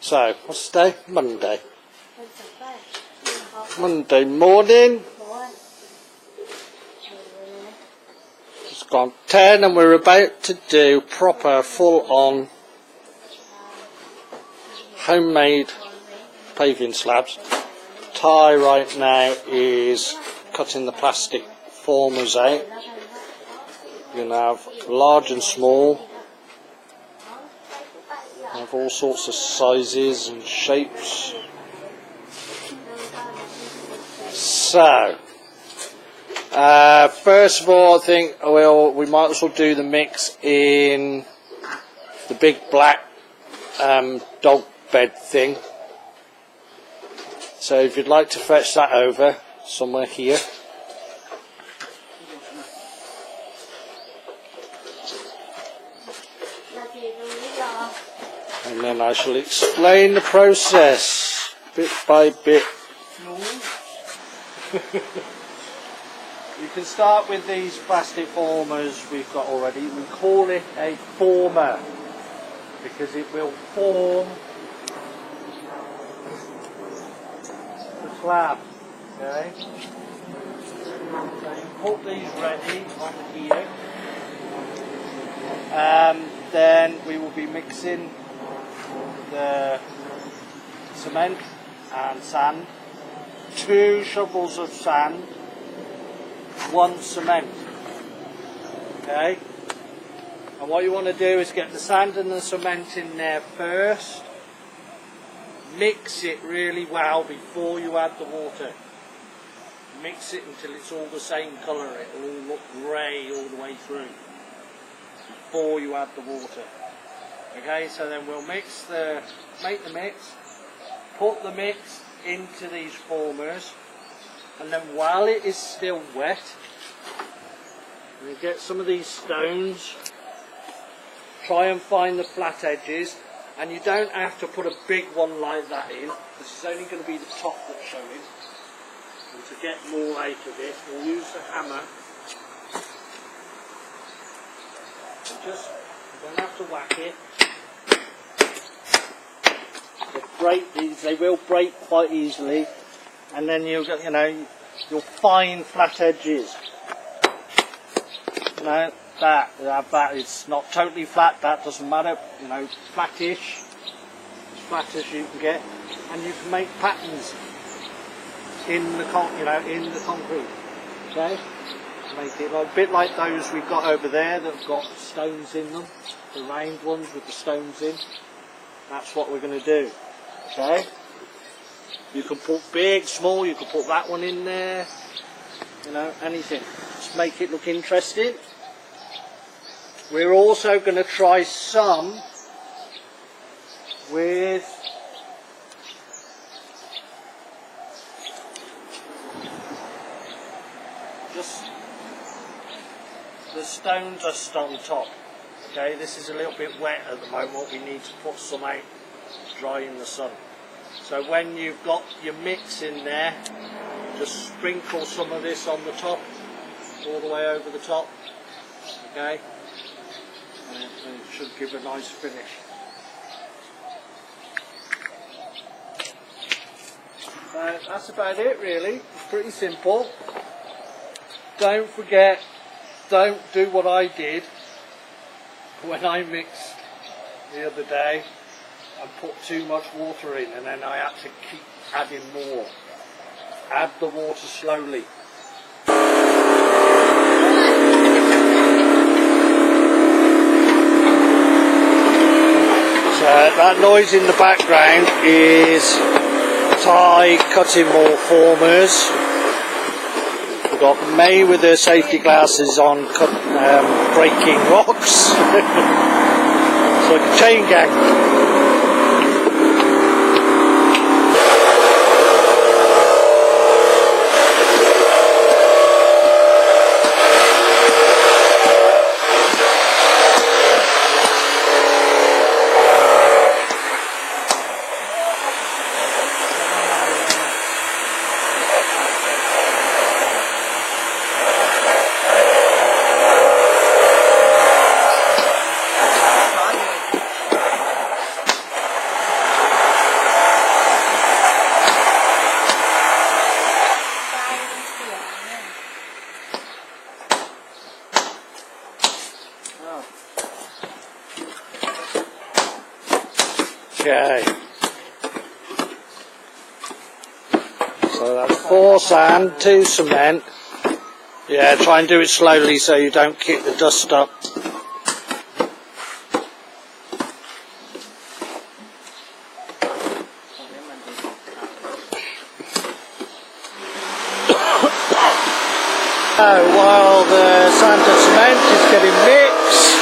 So, what's the day? Monday. Monday morning. It's gone 10 and we're about to do proper full-on homemade paving slabs. Ty right now is cutting the plastic formers out. You can have large and small. Have all sorts of sizes and shapes. So, first of all, I think we might as well do the mix in the big black dog bed thing. So if you'd like to fetch that over somewhere here. And then I shall explain the process bit by bit. You can start with these plastic formers we've got already. We call it a former because it will form the slab. Okay? So you put these ready on here. Then we will be mixing the cement and sand. 2 shovels of sand, 1 cement. Okay? And what you want to do is get the sand and the cement in there first. Mix it really well before you add the water. Mix it until it's all the same colour. It will all look grey all the way through before you add the water. Okay, so then we'll make the mix, put the mix into these formers, and then while it is still wet, we get some of these stones, try and find the flat edges, and you don't have to put a big one like that in, because it's only going to be the top that's showing. And to get more out of it, we'll use the hammer. Just, you don't have to whack it. Break these, they will break quite easily, and then you'll find flat edges. That is not totally flat, that doesn't matter, flattish, as flat as you can get, and you can make patterns in the concrete. Okay, make it a bit like those we've got over there that've got stones in them, the round ones with the stones in. That's what we're going to do. Okay, you can put big, small, you can put that one in there, anything. Just make it look interesting. We're also going to try some with just the stone dust on top. Okay, this is a little bit wet at the moment. We need to put some out to dry in the sun. So when you've got your mix in there, just sprinkle some of this on the top, all the way over the top. Okay, and it should give a nice finish. So that's about it really. It's pretty simple. Don't forget, don't do what I did when I mixed the other day and put too much water in, and then I had to keep adding more. Add the water slowly. So that noise in the background is Ty cutting more formers. We've got May with her safety glasses on, breaking rocks. It's like a chain gang. Okay. So that's 4 sand, 2 cement. Yeah, try and do it slowly so you don't kick the dust up. While the sand and cement is getting mixed,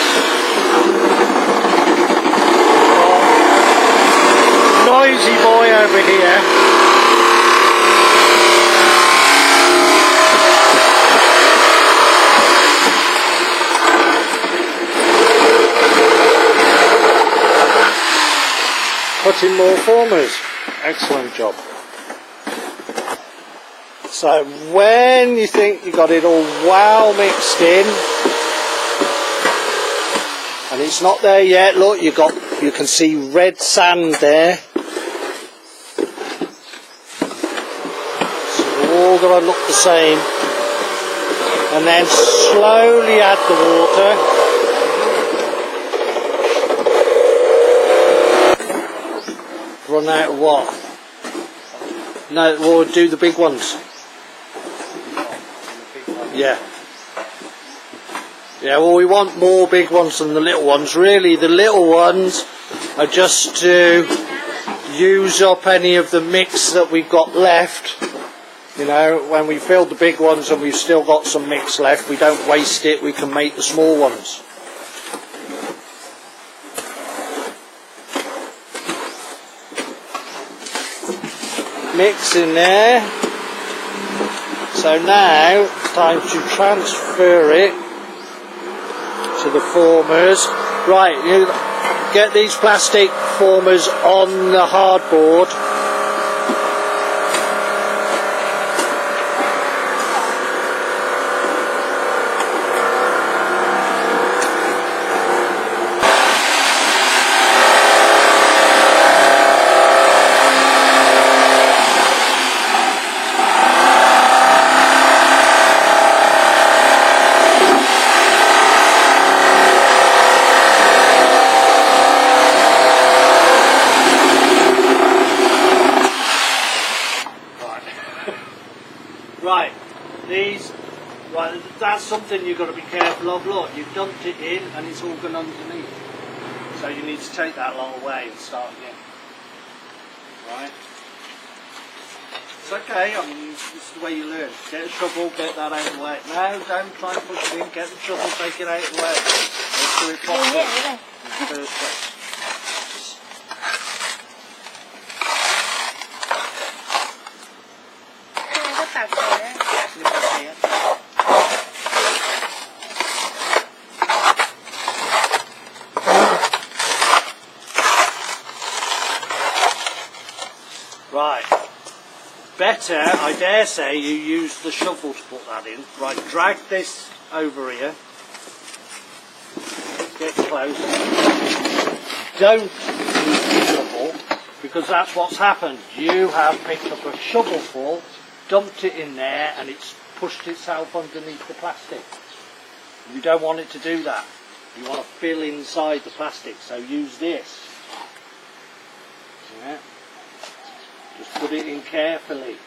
noisy boy over here. Putting more formers. Excellent job. So when you think you got it all well mixed in, and it's not there yet, look, you can see red sand there. So they're all going to look the same. And then slowly add the water. Run out of what? No, we'll do the big ones. Yeah. Yeah, well, we want more big ones than the little ones. Really, the little ones are just to use up any of the mix that we've got left. You know, when we filled the big ones and we've still got some mix left, we don't waste it, we can make the small ones. Mix in there. So now it's time to transfer it to the formers. Right, you get these plastic formers on the hardboard. Right, that's something you've got to be careful of. Look, you've dumped it in and it's all gone underneath. So you need to take that lot away and start again. Right? It's okay, I mean, this is the way you learn. Get a shovel, get that out of the way. No, don't try and push it in, get the shovel, take it out of the way. Let's do it properly. First step. Right, better, I dare say, you use the shovel to put that in. Right, drag this over here, get close, don't use the shovel, because that's what's happened. You have picked up a shovelful, dumped it in there, and it's pushed itself underneath the plastic. You don't want it to do that. You want to fill inside the plastic, so use this. Yeah. Just put it in carefully.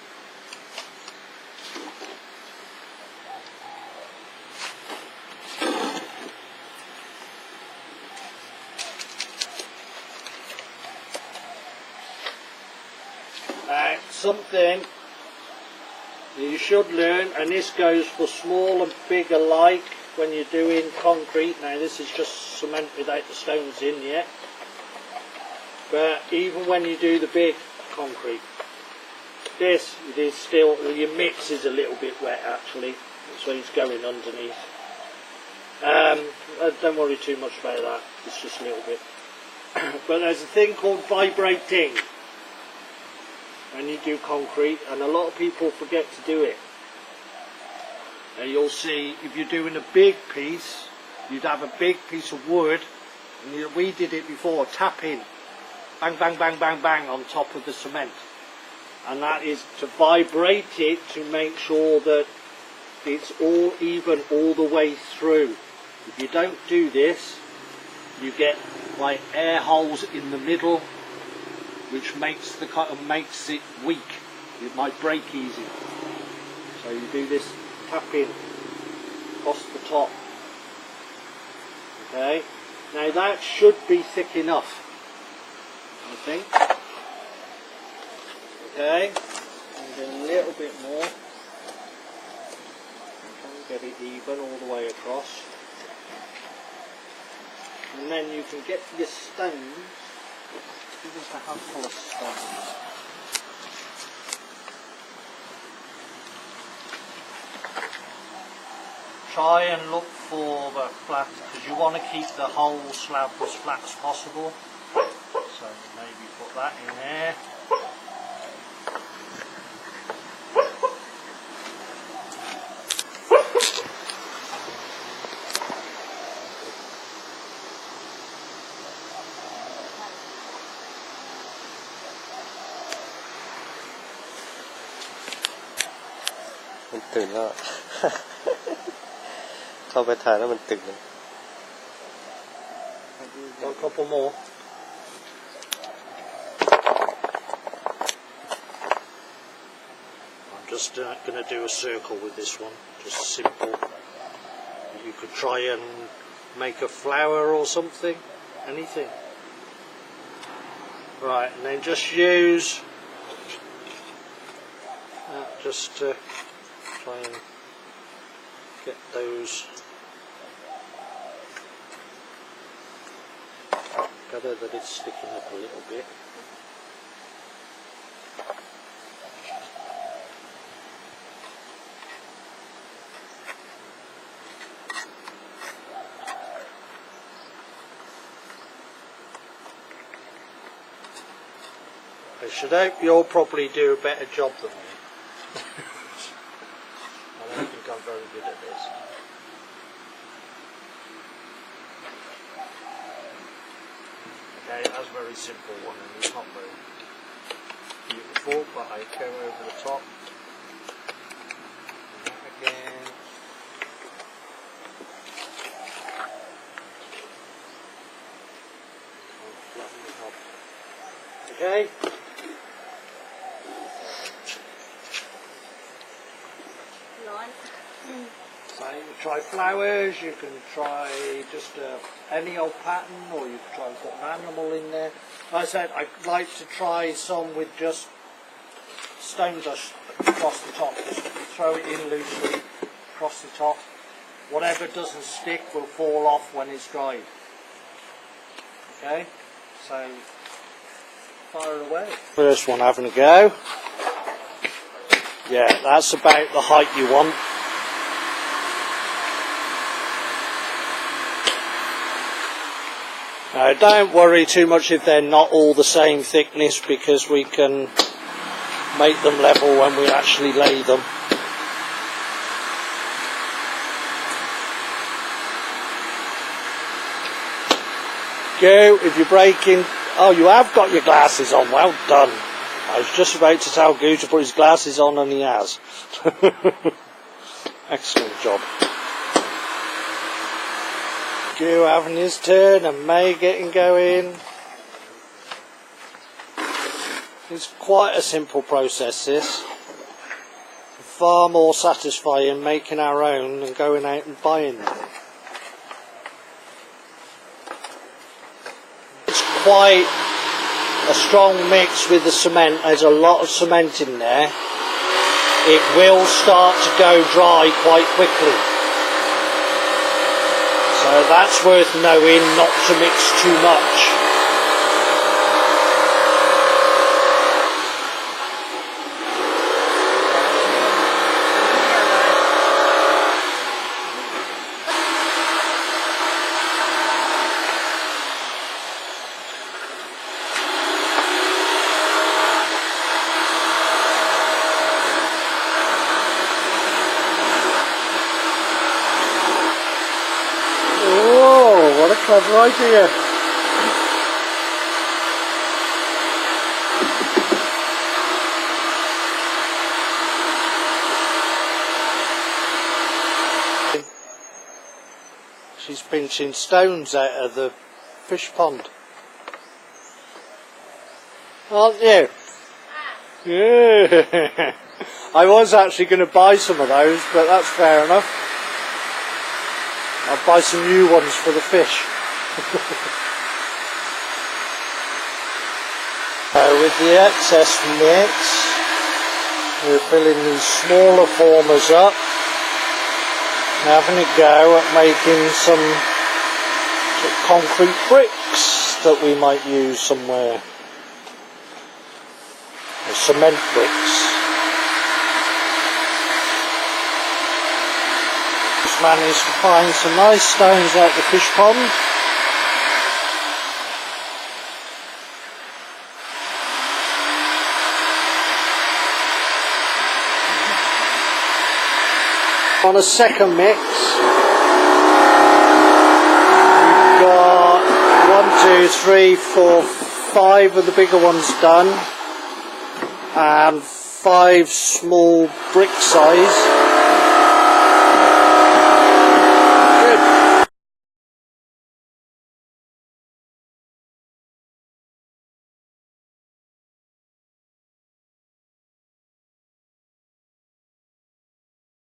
Something that you should learn, and this goes for small and big alike when you're doing concrete. Now this is just cement without the stones in yet. But even when you do the big concrete, this it is still, your mix is a little bit wet actually, so it's going underneath. Don't worry too much about that, it's just a little bit. But there's a thing called vibrating when you do concrete, and a lot of people forget to do it. Now you'll see, if you're doing a big piece, you'd have a big piece of wood, and we did it before, tap in. Bang, bang, bang, bang, bang on top of the cement. And that is to vibrate it to make sure that it's all even all the way through. If you don't do this, you get like air holes in the middle which makes it weak. It might break easy. So you do this tapping across the top. Okay. Now that should be thick enough, I think. Okay. And then a little bit more. Get it even all the way across. And then you can get your stones. Give us a handful of stones. Try and look for the flat, because you want to keep the whole slab as flat as possible. So maybe put that in there. Mìnhตื่นแล้ว เข้าไปถ่ายแล้วมันตื่น A couple more. I'm just going to do a circle with this one, just simple. You could try and make a flower or something, anything. Right, and then just use that just to try and get those better, that it's sticking up a little bit. I should hope you'll probably do a better job than me. I don't think I'm very good at this. Okay, that's a very simple one, and it's not very beautiful, but I go over the top. And that again. And flatten it up. Okay. So you can try flowers, you can try just any old pattern, or you can try and put an animal in there. Like I said, I'd like to try some with just stone dust across the top. Just throw it in loosely across the top. Whatever doesn't stick will fall off when it's dried. Okay, so fire away. First one having a go. Yeah, that's about the height you want. Now don't worry too much if they're not all the same thickness, because we can make them level when we actually lay them. Go, if you're breaking... Oh, you have got your glasses on, well done. I was just about to tell Goo to put his glasses on, and he has. Excellent job. Goo having his turn, and May getting going. It's quite a simple process, this. Far more satisfying making our own than going out and buying them. It's quite a strong mix with the cement. There's a lot of cement in there. It will start to go dry quite quickly. So that's worth knowing, not to mix too much. What a clever idea. She's pinching stones out of the fish pond. aren't you? Yeah. I was actually going to buy some of those, but that's fair enough. I'll buy some new ones for the fish. With the excess mix, we're filling these smaller formers up, having a go at making some sort of concrete bricks that we might use somewhere, or cement bricks. Just managed to find some nice stones out the fish pond. On a second mix, we've got 1, 2, 3, 4, 5 of the bigger ones done, and 5 small brick size.